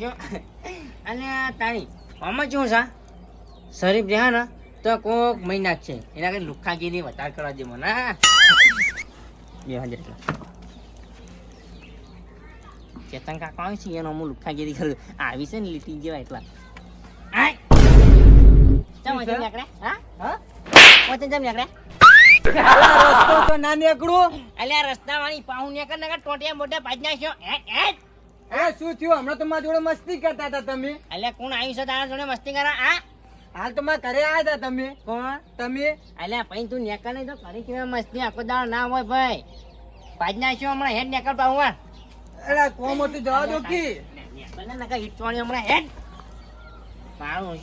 છો અને તાણી આમાં શું છે શરીફ રહ્યા ને તો કોક મહિના જ છે એના કઈ લુખાગીરી વધારે કરવા દે મને ચેતન કાકા આવે છે એનો હું લુખાગીરી કરું આવી છે ને લીટી જેવા એટલા રસ્તા વાળી પાઉં ને ટોટિયા મોટા ભાજ નાખ્યો શું થયું હમણાં તો મારા જોડે મસ્તી કરતા હતા તમે અલ્યા કોણ આવ્યું છે તારા જોડે મસ્તી કરા હાલ તો મારા ઘરે આવ્યા હતા તમે કોણ તમે અલ્યા ભાઈ તું નેકર નહીં તો ઘરે કેવા મસ્તી આખો દાડો ના હોય ભાઈ ભાજ નાખ્યો હમણાં હેડ નેકર પાઉં અરે કોમ હતું જવા દો કે હિટવાણી હમણાં હેડ મારું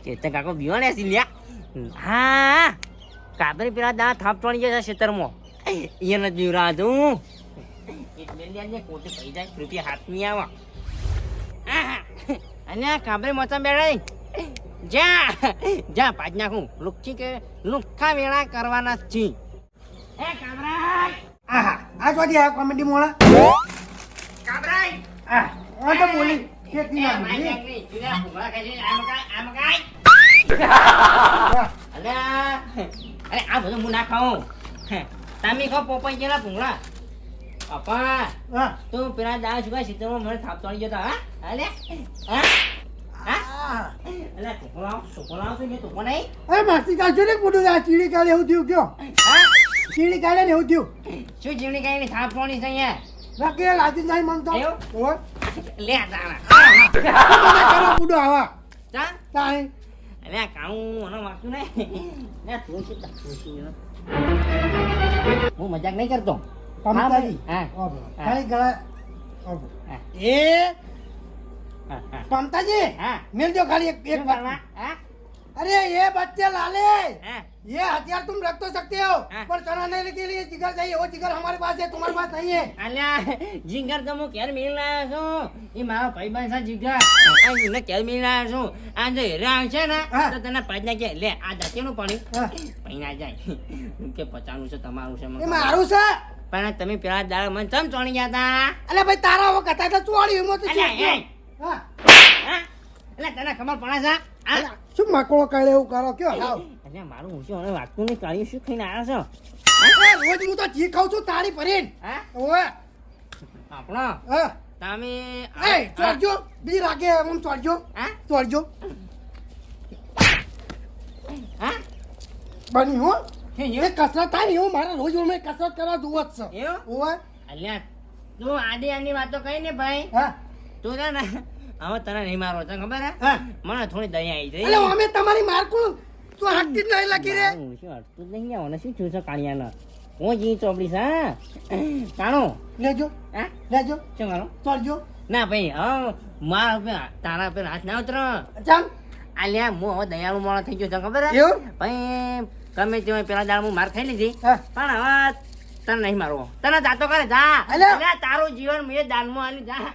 ચેતન કાકો બીવાને છે લ્યા હા કાબરી પેલા દા થાપ ચોણી જાય ખેતરમાં એને જ બીવરા તું કોટી પડી જાય રૂપિયા હાથ ની આવા અને કાબરી મોચા બેડા જા જા પાજ નાખું લુખી કે લુખા વેળા કરવાના જ છી એ કાબરા આ જોજી આ કોમેડી મોળા કાબરાઈ આ તો બોલી ખેતી ના અરે આ બધું હું ના ખાઉં તમે ખાઓ પોપાઈ ગયેલા ભૂંગળા પપ્પા તું પેલા દાળ ચુકા સીતરમાં મને થાપ તોડી જતા હા અલે અલે ટોપલાવ તો મેં ટોપો નહીં અરે માસી કાઢજો ને મોટું આ ચીડી કાઢે એવું થયું કયો ચીડી કાઢે ને એવું થયું શું ચીડી કાઢીને થાપ તોડી છે અહીંયા બાકી લાજી નહીં મનતો લે તારા કરો બુડો આવા તા તાઈ અલે કાઉં મને વાંચું ને લે તું શું હું મજાક નહીં કરતો પમતાજી હા ખાલી ગળા એ પમતાજી હા मिल जो खाली एक बात હા अरे ये बच्चे लाले હા ये हथियार तुम रख तो सकते हो पर चलाने के लिए जिगर चाहिए वो जिगर हमारे पास है तुम्हारे पास नहीं है અલ્યા જીગર તો હું ક્યારે મિલ લાવ્યો છું એ મારો ભાઈબંધ છે જીગર એને ક્યારે મિલ લાવ્યો છું આ જો હેરા છે ને તો તને પાંચ ના કે લે આ દાંતેનું પાણી પૈણા જાય કે પચાનું છે તમારું છે ये मारू से પણ તમે પેલા દાળ મને ચમ ચોણી ગયા તા अरे भाई तारा वो कहता था चोड़ी हिम्मत से અલ્યા हां એટલે તને ખબર પડે છે શું મકોળો કાઢે એવું કરો કયો લાવ અલ્યા મારું હું શું હવે વાગતું નહીં કાઢ્યું શું ખાઈને આવ્યો અરે રોજ હું તો જી ખાઉં છું તારી ભરીન છો હા ઓએ આપણો હા તમે એ ચોરજો બી રાગે હું ચોરજો હા ચોરજો હા બની હો શું એ કસરત થાય ને હું મારા રોજ મેં કસરત કરવા જોવો જ છે એવું ઓએ અલ્યા તું આડી આની વાતો કહી ને ભાઈ હા તું છે ને હવે તને નહીં મારો તને ખબર હે હા મને થોડી દયા આવી એટલે જાય અમે તમારી માર કોણ તો હકતી જ નહીં લખી રે હું શું અડતું જ નહીં આવને શું થયું છે કાળિયાના હું જી ચોપડી છે કાણો લેજો હા લેજો શું કરો ચોરજો ના ભાઈ હવે મારા ઉપર તારા પર હાથ ના ઉતરો જામ આલ્યા હું હવે દયાળુ માણસ થઈ ગયો છે ખબર હે એવું ભાઈ ગમે તે પેલા દાળ હું માર ખાઈ લીધી હા પણ હવે તને નહીં મારવો તને જાતો કરે જા અલ્યા. અલ્યા તારું જીવન મેં દાનમાં આલી જા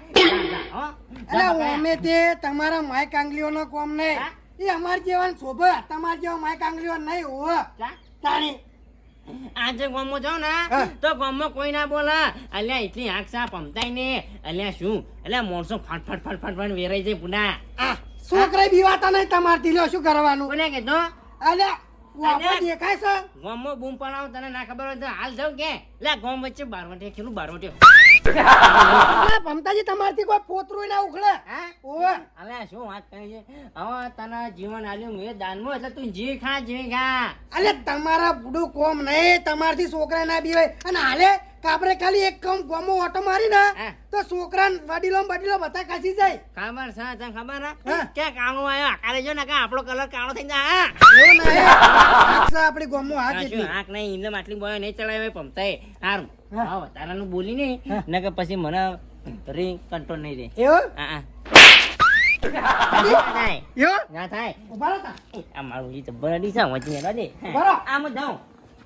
હો એટલે અમે તે તમારા માય કાંગલીઓનો કોમ નહીં હા? એ અમાર જેવા શોભા તમાર જેવા માય કાંગલીઓ નહીં હોવા તાણી આજે ગામમાં જાઉં ને હા. તો ગામમાં કોઈ ના બોલે અલ્યા એટલી આંખ સાપ પમતાય ને અલ્યા શું અલ્યા માણસો ફટ વેરાઈ જાય પુના આ છોકરા બીવાતા નહીં તમારથી લ્યો શું કરવાનું કોને કીધું અલ્યા વાપા દેખાય છે ગામમાં બૂમ પડાવ તને ના ખબર હોય તો હાલ જાઉં કે લે ગામ વચ્ચે બારવટે ખેલું બારવટે અલ્યા ભમતાજી તમારથી કોઈ પોતરું ના ઉખડે હા ઓવે અલ્યા શું વાત કરી છે હવે તને જીવન આલ્યું મેં દાનમાં એટલે તું જી ખા અલ્યા તમારા બુડું કોમ નહીં તમારથી છોકરા ના બીવાય અને હાલે કાબરે ખાલી એક કામ ગોમો ઓટો મારી ને હા. તો છોકરા વડીલો બધા ખસી જાય ખબર છે તને ખબર હા. હે ક્યાં કાણો આવ્યો આકારે જો ને કે આપણો કલર કાળો થઈ જાય એવું નહીં આખા આપણી ગોમો હાથ શું એટલી આંખ નહીં ઇન્દમ આટલી બોય નહીં ચડાવે પમતાય હારું હા. હા તારાનું બોલી નહીં ને કે પછી મને રિંગ કંટ્રોલ નહીં રહે એવું હા ના થાય એવું ના થાય ઉભા રહો તા. આ મારું ઈ તો બરડી છે વચ્ચે રાજે બરો. આમ જાઉં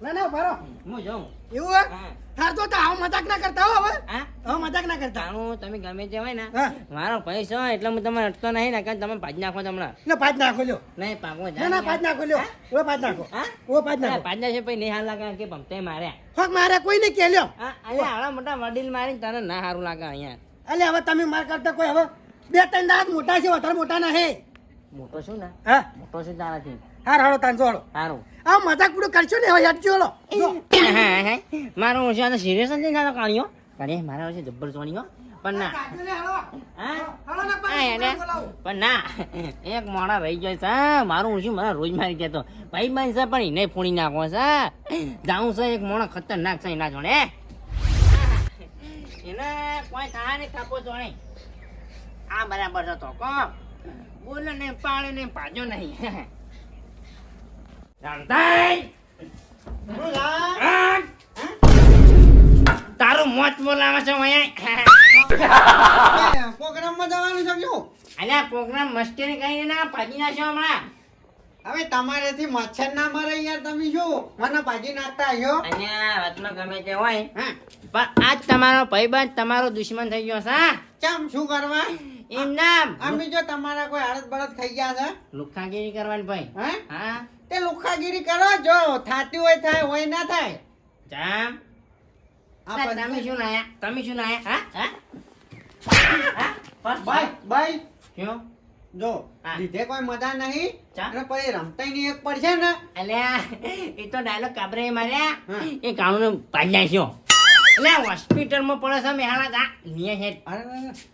ના ઉભા રહો. હું જાઉં એવું હે હા હાર તો આવો મજાક ના કરતા હો હવે હા હવે મજાક ના કરતા તાણું તમે ગમે તે હોય ને હા. મારો પૈસો હોય એટલે હું તમને અટતો નહીં ને કારણ તમે ભાજ નાખો હમણાં ને પાજ નાખો લ્યો નહીં પાકો ના પાજ નાખો લ્યો ઓ પાજ નાખો હા ઓ પાજ નાખો પાંચ ના છે પછી નહીં હાલ લાગે કે ભમતે માર્યા ફક મારે કોઈ નહીં કે લ્યો હા અરે આવા મોટા વડીલ મારીને તને ના સારું લાગે અહીંયા અલે હવે તમે માર કરતા કોઈ હવે બે ત્રણ દાંત મોટા છે વધારે મોટા નહીં મોટો છું ને હા મોટો છું તારાથી હા હાડો તાન જોડો સારું આ મજાક પૂરું કરશો ને હવે હેડ જોડો મારો ઓછા તો સિરિયસ નથી ના કાણીઓ કાણી મારા ઓછે જબ્બર ચોણીઓ પણ ના હા? હા, એને પણ ના એક મોડા રહી જાય છે મારું ઓછું મને રોજ મારી દેતો ભાઈ ભાઈ છે પણ એને ફોડી નાખો છે જાઉં છે એક મોણો ખતરનાક છે એના જોડે એને કોઈ થાય ને કાપો જોડે આ બરાબર છે તો કો બોલે ને પાડે ને પાજો નહીં રામતાઈ તારું મોત બોલાવે છે અહીંયા પ્રોગ્રામમાં જવાનું છે શું? અલ્યા પ્રોગ્રામ મસ્તી કઈ ના ભાજી નાખ્યો હમણાં હવે તમારેથી મચ્છર ના મરે યાર, તમે શું મને ભાજી નાખતા આવ્યો? અલ્યા વાતમાં ગમે તે હોય હા, પણ આજ તમારો ભાઈબંધ તમારો દુશ્મન થઈ ગયો છે ચમ શું કરવા? એમ નામ અમે જો તમારા કોઈ હળદ બળદ ખાઈ ગયા છે? લુખાગીરી કરવાની ભાઈ હે? હા તે લુખાગીરી કરો, જો થાતી હોય થાય, હોય ના થાય. જામ આ તમે શું લાયા તમે શું લાયા હા હા હા? બસ બાય બાય શું જો હા. લીધે કોઈ મજા નહીં ચા? અને પછી રમતાય નહીં એક પડશે ને. અલ્યા એ તો ડાયલોગ કાબરે માર્યા હા. એ કાણું ભાઈ નાખ્યો એટલે હોસ્પિટલમાં પડે છે મેહાણા તા નિયે છે અરે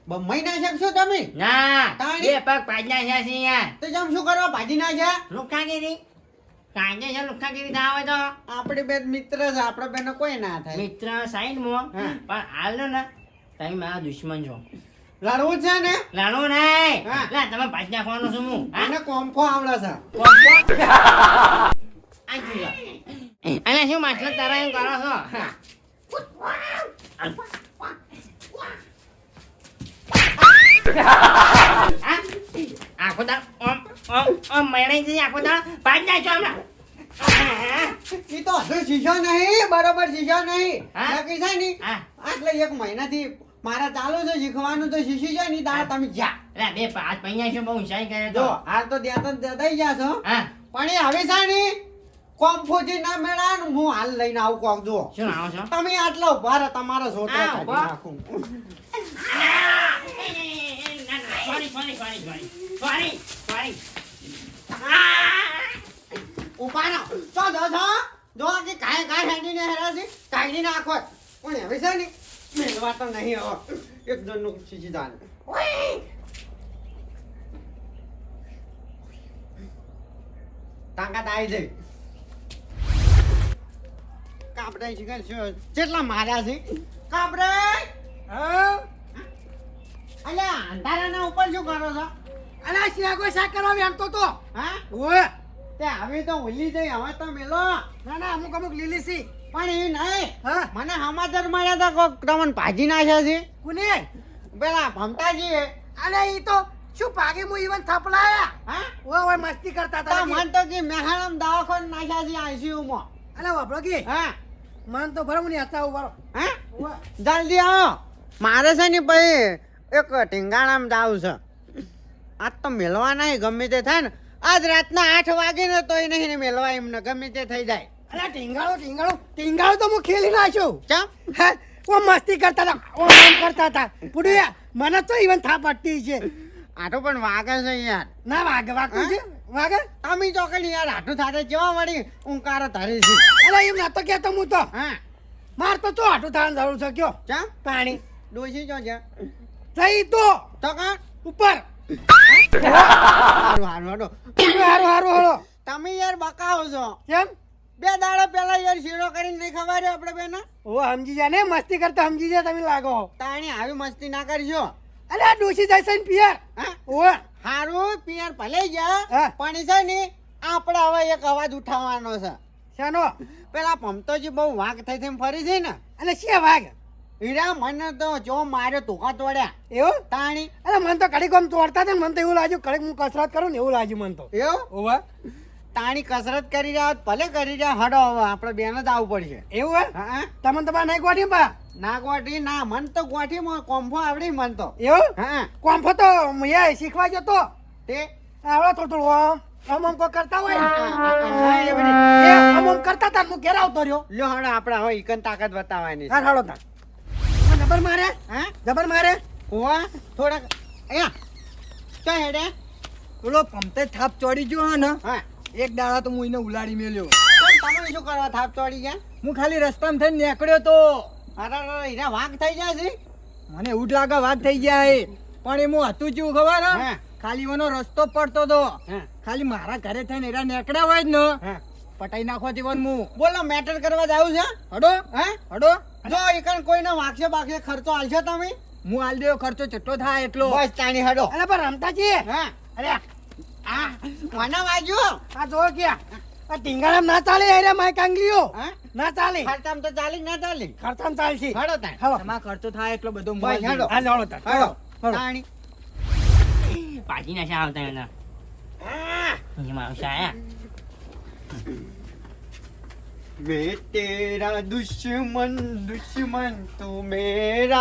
બમ્માઈ ના શકશો તમે? ના તાણી? બે પગ ભાઈ નાખ્યા છે યાર તો ચમ શું કરવા ભાજી નાખ્યા? લુખાગીરી કાંજે છે લુખાગીરી થા હોય તો આપણે બે મિત્ર છે, આપણે બેનો કોઈ ના થાય. મિત્ર સાઈડમાં હા. પણ હાલ ને તમે મારા દુશ્મન છો લડવું છે ને? લાડો નહીં હા. લા તમે ભાઈ નાખવાનું છું હું હા? મને કોમ્ફો આવડે છે. અને શું માછલો તારા એમ કરો છો હા? આખો દાડો ઓમ ઓમ ઓમ મણાઈ જઈ આખો દાડો ભાઈ નાખ્યો હમણાં ઈ તો હજુ શીશો નહીં, બરોબર શીશો નહીં. હા? નક્કી છે ને? હા. આટલે એક મહિનાથી મારા ચાલુ છે શીખવાનું, તો શીશી છે ને ઈ દાડા તમે જા. લા બે હાથ પૈયા શું બહુ ઊંચાઈ કરે જો તો હાલ તો દઈ ગયા છો, હા પણ એ હવે છે ને કોમ્ફોજી ના મેળા ને હું હાલ લઈને આવું કોક જો. શું આવો છો તમે આટલા ઉભા રહો, તમારો છોકરો હા, કાઢી ઉભા. નાખું. Sorry sorry sorry sorry sorry sorry ઉભા રહો. જો જો કે કાંઈ હેડીને હેરાથી કાઢી નાખો. પણ હવે છે ને મેળવા તો નહીં હવે એક જણનું શીશી દાન. તાકાત આવી જઈ. કાબરા શીખર શું કેટલા માર્યા છે કાબરે? હા અલ્યા અંધારાના ઉપર શું કરો છો? અલા શિયાગો શાક કરવા વેણતો તો હા, ઓય તે હવે તો ભૂલી જઈ, હવે તો મેલો. ના ના અમુક અમુક લીલી સી પણ એ નહીં, હા મને સમાચાર મળ્યા હતા કોક તમને ભાજી નાખ્યા છે. કોને પેલા ભમતાજી અલે ઈ તો શું ભાગે મુ ઈવન થપલાયા હા, ઓય ઓય મસ્તી કરતા તો હતા મન તો કે મેહાણમ દવાખાને નાખ્યા છે ICU માં. અલે વાપરો કે હા મન તો ભરો મને હતા ઉભારો હા, ઓય જલ્દી આવો. મારે છે ને ભાઈ એક ટીંગાણામાં જાવું છે. આજ તો મેળવા નહીં, ગમે તે થાય ને. આજ રાતના 8 વાગે ને તોય નહીં ને મેળવા એમને ગમે તે થઈ જાય. અલે ટીંગાળો તો હું ખેલી નાખ્યો ચમ હે ઓ મસ્તી કરતા હતા ઓ આમ કરતા હતા પુડુયા મને તો ઈવન થાપ પડતી છે આટો પણ વાગે છે યાર. ના વાગતું છે વાગે તમે ચોકડી યાર આટું સાથે કેવા વળી ઊંકારો ધરી છે. અલે એમ નતો કેતો હું તો હા માર તો ચો આટું થવાની જરૂર છે કયો ચમ પાણી ડોસી જો છે જઈ તો તો કા ઉપર હારું હારું હાલો. હારું હારું હળો તમે યાર બકાવો છો. કેમ 2 દાડા પહેલા યાર શીરો કરીને નહીં ખબર આપણે બેન? ઓ સમજી જા ને મસ્તી કરતા સમજી જા તમે લાગો તાણી આવી મસ્તી ના કરજો. અલે આ ડોસી જાય છે ને પિયર હા ઓ હારું પિયર ભલે ગયા હા. પણ છે ને આપણે હવે એક અવાજ ઉઠાવવાનો છે. શાનો પેલા ભમતોજી બહુ વાઘ થઈ થઈને ફરી છે ને, અલે શિયા વાગ હીરા મને તો જો માર્યો ટોકા તોડ્યા. એવું તાણી અરે મને તો કડીક આમ તોડતા હતા ને મને તો એવું લાગ્યું કડીક હું કસરત કરું ને એવું લાગ્યું મને તો એવું ઓવા તાણી કસરત કરી રહ્યા હોત, ભલે કરી રહ્યા. હડો હવે આપણે બેન જ આવવું પડશે. એવું હે હા તમને તો બા નહીં ગોઠી બા ના ગોઠી ના, મન તો ગોઠી કોમ્ફો આવડી મન તો. એવું હા કોમ્ફો તો મેં શીખવા જતો તે આવડે થોડું થોડું આમ આમ કોઈ કરતા હોય ને. હા, એ બધી. એ આમ આમ કરતા હતા હું ઘેર આવતો રહ્યો લ્યો હડો આપણે હવે ઈકન તાકાત બતાવવાની છે. હા હાલો તા જબર મારે હા જબર મારે ઓવા થોડાક અહીંયા તો હેડે પેલો પંપે થાપ ચોડી ગયો હે ને હા એક દાડા તો હું એને ઉલાડી મેલ્યો. પણ તમે શું કરવા થાપ ચોડી ગયા? હું ખાલી રસ્તામાં થઈને નીકળ્યો તો અરે એના વાઘ થઈ ગયા છે. મને એવું જ લાગે વાત થઈ ગયા એ, પણ એમાં હતું કેવું ખબર હે? હા. ખાલી એનો રસ્તો પડતો તો હા ખાલી મારા ઘરે થઈને એરા નીકળ્યા હોય જ ને હા પટાઈ નાખો તેવન હું. બોલો મેટર કરવા જાવ છે હડો હે હડો જો એકણ કોઈને વાગશે બાગશે ખર્ચો આલશો તમે? હું હાલ દેવો ખર્ચો ચટલો થાય એટલો. બસ તાણી હડો. અરે પણ રમતાજી હા અરે આ મને વાગ્યો. આ જો ક્યાં આ ટીંગાણામ ના ચાલે અરે માય કાંગલીઓ હા ના ચાલે. ખર્ચામ તો ચાલી કે ના ચાલી? ખર્ચામ ચાલશે. હડો તાણ. હાલો તમારો ખર્ચો થાય એટલો બધો બસ, મોબાઈલ હાલો. હાલ હાલો તાર. હડો હાલો. તાણી. પાછી ના શા આવતા એના એમાં આવશે આયા मैं तेरा दुश्मन दुश्मन तू मेरा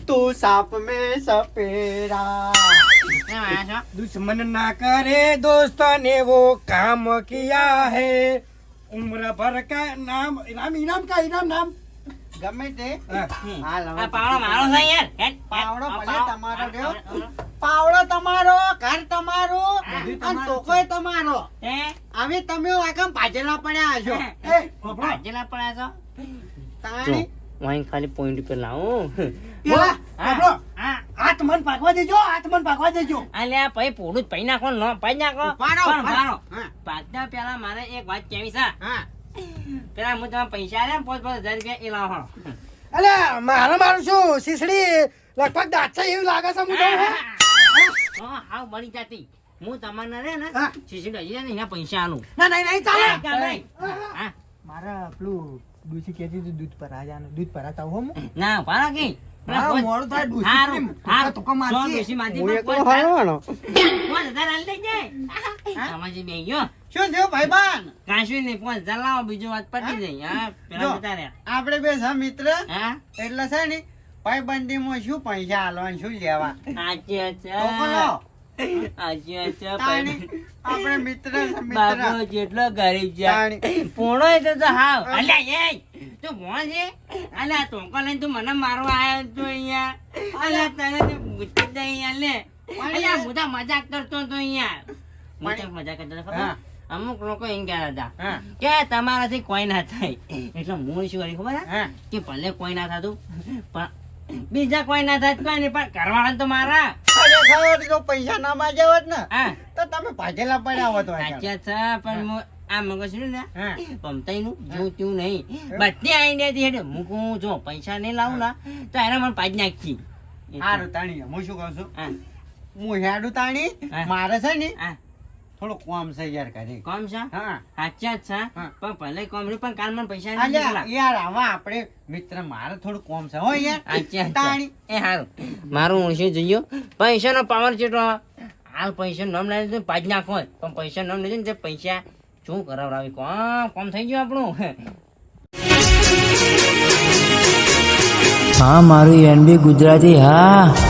तू सांप में सपेरा. કેમ આયા છો दुश्मन ना करे दोस्तों ने वो काम किया है उम्र भर का नाम इनाम इनाम का इनाम नाम ગમે તે हाँ। હાલ હવે. આ પાવડો મારો છે યાર હેડ, હેડ. પાવડો આ ભલે તમારો રહ્યો. પાવડો. પાવડો તમારો ઘર તમારું બધું અને તમારું તોકોય તમારો. હે? હવે તમે વાગમ ભાજેલા પડ્યા હશો. ए बाबा ભાજેલા પડ્યા છો તાણી વાઈન ખાલી પોઈન્ટ ઉપર લાવું પેલા બાબરો હા હાથ મન ભાગવા દેજો હાથ મન ભાગવા દેજો અલ્યા પછી પોડું જ પઈ નાખો નો પઈ નાખો ઉપાડો, પણ ઉપાડો. મારો હા. પાછા પેલા મારે એક વાત કેવી છે હા પેલા હું તમે પૈસા આલ્યા 5,000 રૂપિયા એ લાવો અલે મારું શું શીસડી લગભગ દાંત છે એવું લાગે છે હું તો હા હાવ બની જાતી હું તમને રે ને હા. શીશી લઈ એના પૈસા આલું ના નહીં નહીં ચાલે કેમ નહીં? હા મારા પેલું ડૂસી કહેતી હતી દૂધ પર આજાનું દૂધ ભરાતા હું ના ભાડા કે મારા મોડું થાય ડૂસી હારું, કેમ? હારું. તુક્કા મારશે. સો ડૂસી મારતી હું પણ એકલો કોઈ હલવાનો. 5,000 આલી દેજે. આમાં જે બે ગયો શું થયું ભાઈબાન? કાંશું નહીં 5,000 લાવો બીજું વાત પતી જાય હા જો. પેલા જતા રહ્યા આપણે બે સહ મિત્ર હા એટલે છે ને ભાઈબંધીમાં શું પૈસા આલવાનું શું લેવા અચ્છા તો બોલો. અચ્છા તાણી આપણે મિત્ર છે મિત્ર. બાબો જેટલો ગરીબ છે તાણી. પોણો એ તો હાવ અલ્યા એ તું ભણ છે અલ્યા ટોકો લઈને તું મને મારવા આવ્યો તું અહીંયા અલ્યા તને તો બુદ્ધિ જ નહીં અહીંયા લે અલ્યા હું તો મજાક કરતો તો અહીંયા હું તો મજાક કરતો હતો ખબર હા. અમુક લોકો એમ કહેતા હતા હા કે તમારાથી કોઈ ના થાય એટલે હું શું કરી ખબર હે? હા કે ભલે કોઈ ના થતું પણ બીજા કોઈ ના થાય તો કોઈ નહીં પણ કરવાના તો મારા ખરેખર જો પૈસા ના માગ્યા હોત ને હા તો તમે ભાજેલા પડ્યા હોત વાંચા. સાચા છે પણ હું આ મગજ ને હા પમતાઈનું જેવું તેવું નહીં બધી આઈને હતી હેડે હું કહું જો પૈસા નહીં લાવું ના તો એને મને પાજ નાખી સારું તાણી હું શું કહું છું હા હું હેડું તાણી હા. મારે છે ને હા થોડું કોમ છે યાર કરી કોમ છે હા સાચા જ છે હા. પણ ભલે કોમ નહીં પણ કાલ મને પૈસા નહીં અલ્યા મોકલા. યાર આવા આપણે મિત્ર મારે થોડું કોમ છે હો યાર સાચા જ તાણી છે. એ હારું મારું ઊંચું જોયો પૈસાનો પાવર કેટલો હાલ પૈસા નામ લઈ લીધું પાજ નાખો પણ પૈસા નામ લીધું ને તે પૈસા શું કરાવડાવી કોમ થઈ ગયું આપણું હા મારું એનબી ગુજરાતી હા